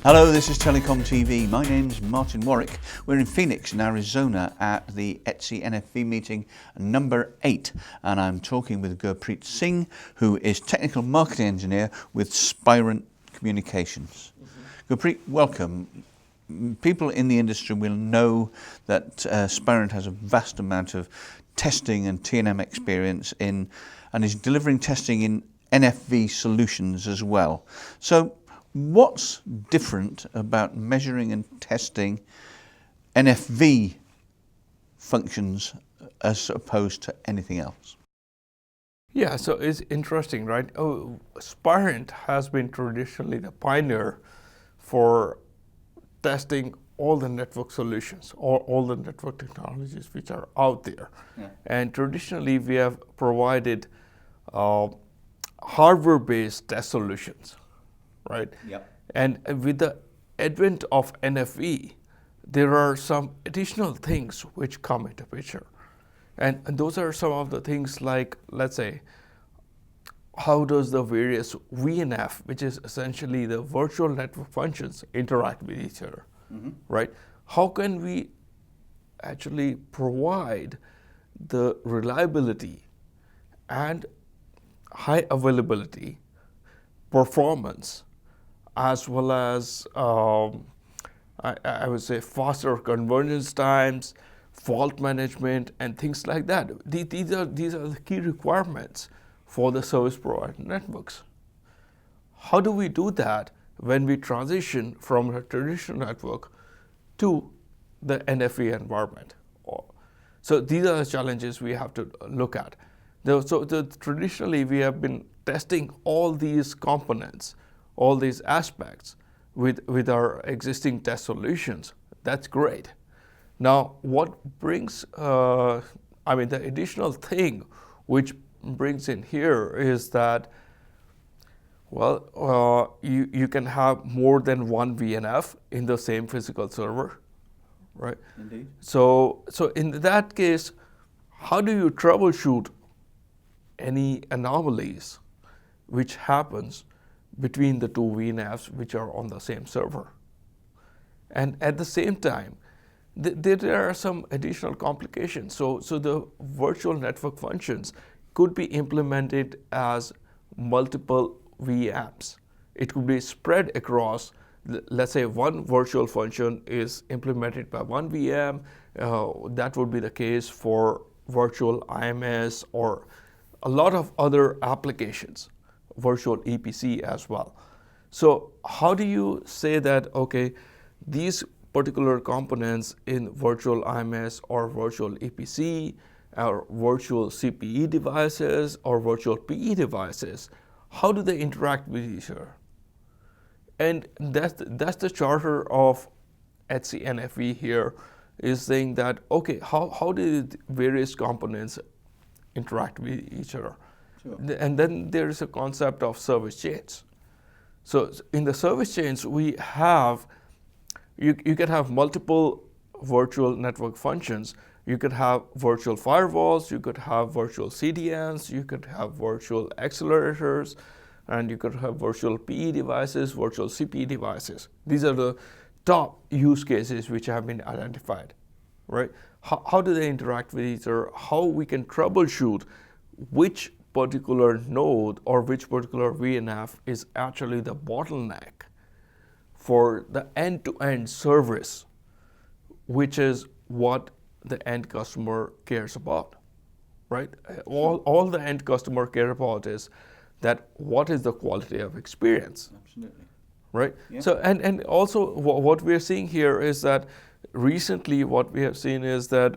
Hello, this is TelecomTV. My name's Martin Warwick. We're in Phoenix, in Arizona at the ETSI NFV meeting number 8. And I'm talking with Gurpreet Singh, who is Technical Marketing Engineer with Spirent Communications. Gurpreet, welcome. People in the industry will know that Spirent has a vast amount of testing and T&M experience and is delivering testing in NFV solutions as well. So what's different about measuring and testing NFV functions as opposed to anything else? Yeah, so it's interesting, right? Spirent has been traditionally the pioneer for testing all the network solutions or all the network technologies which are out there. Yeah. And traditionally we have provided hardware-based test solutions, right? Yep. And with the advent of NFV, there are some additional things which come into picture. And those are some of the things like, let's say, how does the various VNF, which is essentially the virtual network functions, interact with each other, right? How can we actually provide the reliability and high availability, performance, as well as I would say faster convergence times, fault management, and things like that. These are the key requirements for the service provider networks. How do we do that when we transition from a traditional network to the NFV environment? So these are the challenges we have to look at. Traditionally, we have been testing all these components, all these aspects with our existing test solutions. That's great. Now, what brings, the additional thing which brings in here is that, well, you can have more than one VNF in the same physical server, right? Indeed. So in that case, how do you troubleshoot any anomalies which happens between the two VNFs which are on the same server? And at the same time, there are some additional complications. So the virtual network functions could be implemented as multiple VMs. It could be spread across, let's say one virtual function is implemented by one VM. That would be the case for virtual IMS or a lot of other applications, virtual EPC as well. So how do you say that, okay, these particular components in virtual IMS or virtual EPC or virtual CPE devices or virtual PE devices, how do they interact with each other? And that's the charter of ETSI NFV here, is saying that, okay, how do the various components interact with each other? Sure. And then there is a concept of service chains. So in the service chains, we have, you can have multiple virtual network functions. You could have virtual firewalls, you could have virtual CDNs, you could have virtual accelerators, and you could have virtual PE devices, virtual CPE devices. These are the top use cases which have been identified, right? How do they interact with each other? How we can troubleshoot which particular node or which particular VNF is actually the bottleneck for the end-to-end service, which is what the end customer cares about, right? All the end customer care about is that what is the quality of experience. Absolutely. Right? Yeah. So, and also what we are seeing here is that recently what we have seen is that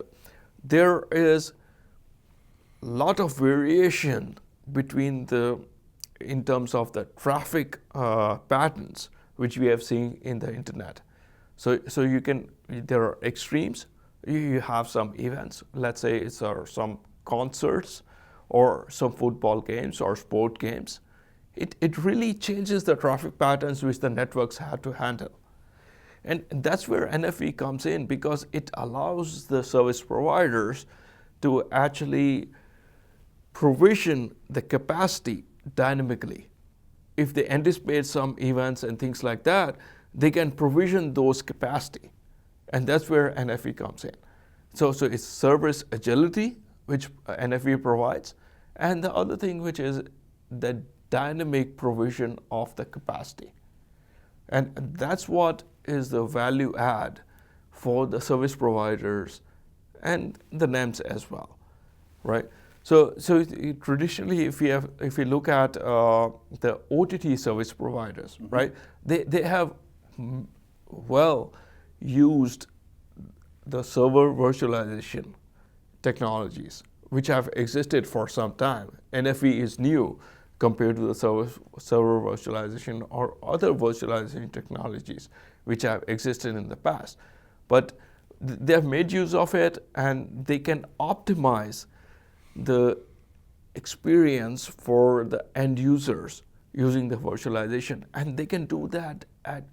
there is a lot of variation between in terms of the traffic patterns which we have seen in the internet. So there are extremes. You have some events, let's say it's some concerts or some football games or sport games. It really changes the traffic patterns which the networks have to handle. And that's where NFV comes in, because it allows the service providers to actually provision the capacity dynamically. If they anticipate some events and things like that, they can provision those capacity. And that's where NFV comes in. So it's service agility, which NFV provides, and the other thing which is the dynamic provision of the capacity. And that's what is the value add for the service providers and the NEMs as well, right? So traditionally, if we look at the OTT service providers, right, they have well used the server virtualization technologies, which have existed for some time. NFV is new compared to the server virtualization or other virtualization technologies which have existed in the past. But they have made use of it, and they can optimize the experience for the end users using the virtualization, and they can do that at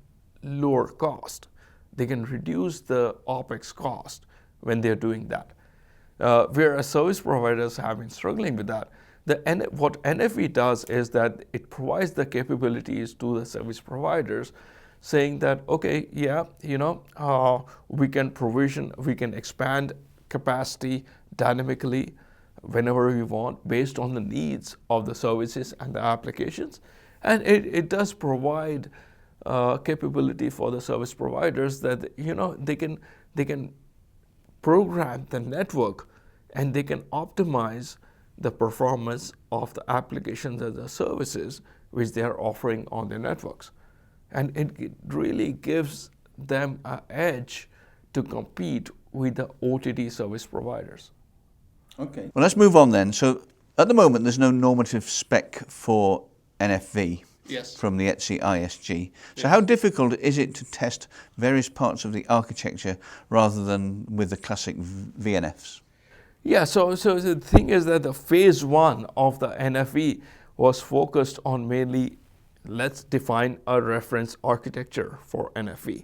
lower cost. They can reduce the OpEx cost when they're doing that. Whereas service providers have been struggling with that. What NFV does is that it provides the capabilities to the service providers, saying that, okay, yeah, we can provision, we can expand capacity dynamically whenever we want based on the needs of the services and the applications. And it does provide capability for the service providers that they can program the network, and they can optimize the performance of the applications and the services which they are offering on their networks. And it really gives them an edge to compete with the OTT service providers. Okay. Well, let's move on then. So at the moment, there's no normative spec for NFV. Yes. From the ETSI ISG. So how difficult is it to test various parts of the architecture rather than with the classic VNFs? Yeah, so the thing is that the phase one of the NFV was focused on mainly, let's define a reference architecture for NFV.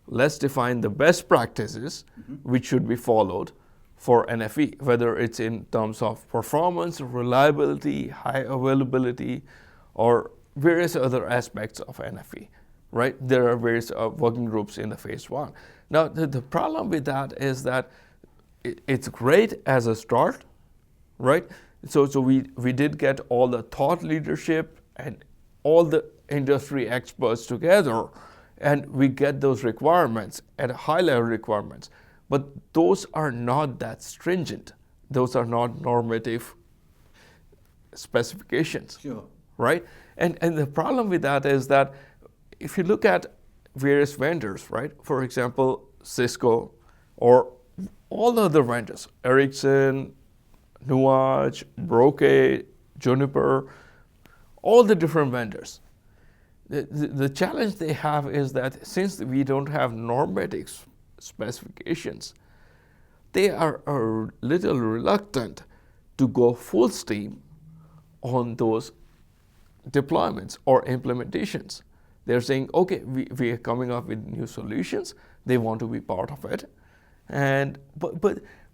Let's define the best practices which should be followed for NFV, whether it's in terms of performance, reliability, high availability, or various other aspects of NFV, right? There are various working groups in the phase one. Now, the problem with that is that it's great as a start, right? So we did get all the thought leadership and all the industry experts together, and we get those requirements at high level requirements. But those are not that stringent. Those are not normative specifications. Sure. Right? And the problem with that is that if you look at various vendors, right? For example, Cisco or all the other vendors, Ericsson, Nuage, Brocade, Juniper, all the different vendors. The challenge they have is that since we don't have normative specifications, they are a little reluctant to go full steam on those deployments or implementations. They're saying, okay, we are coming up with new solutions. They want to be part of it,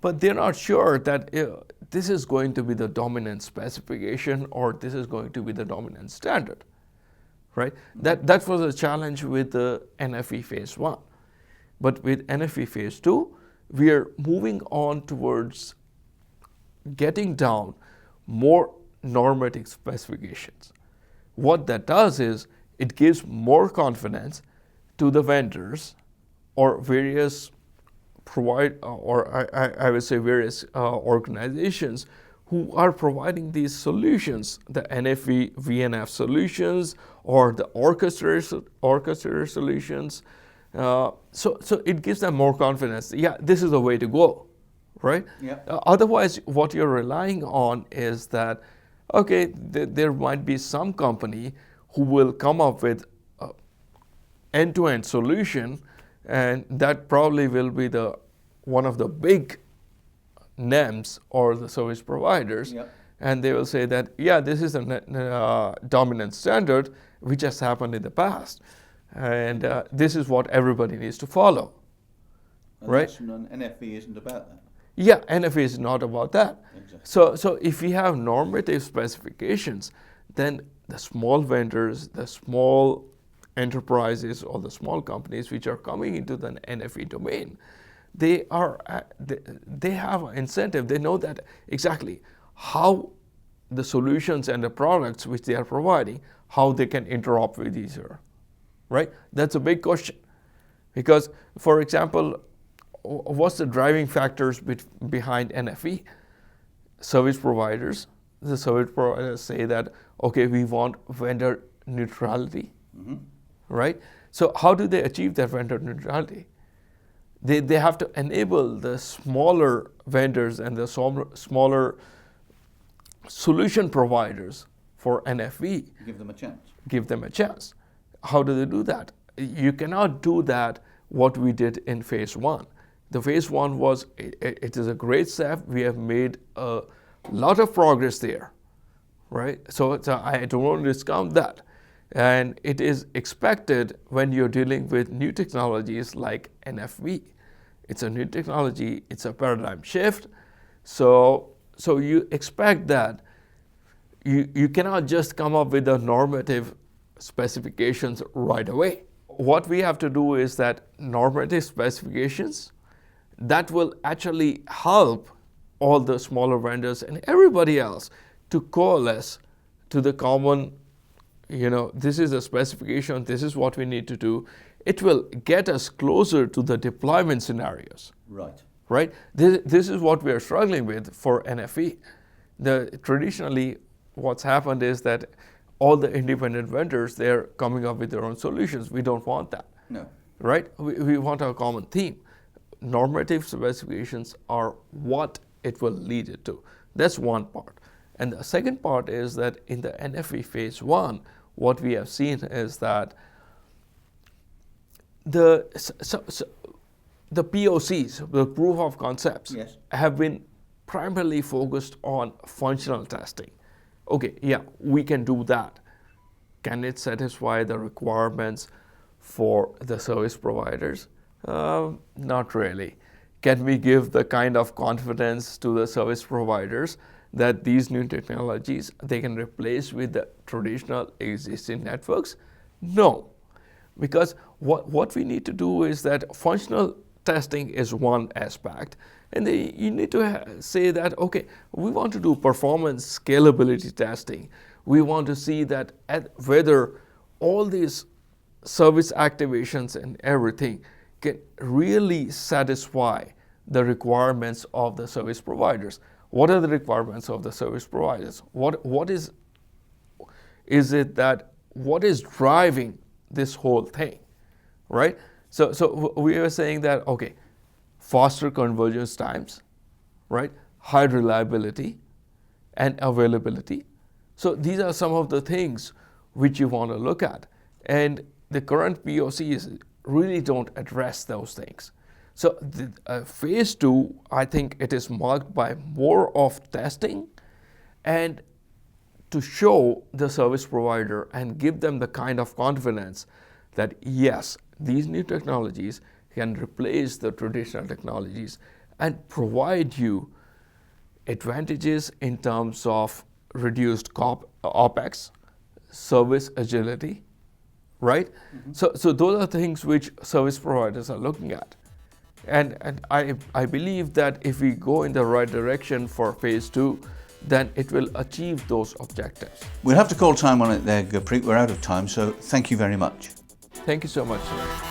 but they're not sure that this is going to be the dominant specification or this is going to be the dominant standard, right? That was a challenge with the NFV phase one. But with NFV phase two, we are moving on towards getting down more normative specifications. What that does is it gives more confidence to the vendors or various I would say various organizations who are providing these solutions, the NFV, VNF solutions, or the orchestrator solutions. So it gives them more confidence. Yeah, this is the way to go, right? Yeah. Otherwise, what you're relying on is that, okay, there might be some company who will come up with an end-to-end solution, and that probably will be one of the big NEMs or the service providers. Yep. And they will say that, yeah, this is a dominant standard which has happened in the past. And this is what everybody needs to follow, and right? NFV isn't about that. Yeah, NFV is not about that. Exactly. So if we have normative specifications, then the small vendors, the small enterprises or the small companies which are coming into the NFV domain, they have an incentive. They know that exactly how the solutions and the products which they are providing, how they can interop with each other, right? That's a big question. Because, for example, what's the driving factors behind NFV? Service providers. The service providers say that, okay, we want vendor neutrality, right? So how do they achieve that vendor neutrality? They have to enable the smaller vendors and the smaller solution providers for NFV. Give them a chance. Give them a chance. How do they do that? You cannot do that what we did in phase one. The phase one was, it is a great step. We have made a lot of progress there, right? So I don't want to discount that. And it is expected when you're dealing with new technologies like NFV. It's a new technology, it's a paradigm shift. So you expect that you cannot just come up with the normative specifications right away. What we have to do is that normative specifications that will actually help all the smaller vendors and everybody else to coalesce to the common, this is the specification, this is what we need to do. It will get us closer to the deployment scenarios. Right. Right? This is what we are struggling with for NFV. Traditionally, what's happened is that all the independent vendors, they're coming up with their own solutions. We don't want that. No. Right? We want a common theme. Normative specifications are what it will lead it to. That's one part. And the second part is that in the NFV phase one, what we have seen is that the POCs, the proof of concepts, yes, have been primarily focused on functional testing. Okay, yeah, we can do that. Can it satisfy the requirements for the service providers? Not really. Can we give the kind of confidence to the service providers that these new technologies, they can replace with the traditional existing networks? No. Because what we need to do is that functional testing is one aspect, and you need to say that, okay, we want to do performance scalability testing. We want to see that whether all these service activations and everything can really satisfy the requirements of the service providers. What are the requirements of the service providers? What is driving this whole thing, right? So we are saying that, okay, faster convergence times, right? High reliability and availability. So these are some of the things which you want to look at. And the current POCs really don't address those things. So phase two, I think it is marked by more of testing and to show the service provider and give them the kind of confidence that yes, these new technologies can replace the traditional technologies and provide you advantages in terms of reduced OPEX, service agility, right? Mm-hmm. So those are things which service providers are looking at. And I believe that if we go in the right direction for phase two, then it will achieve those objectives. We'll have to call time on it there, Gurpreet. We're out of time, so thank you very much. Thank you so much, sir.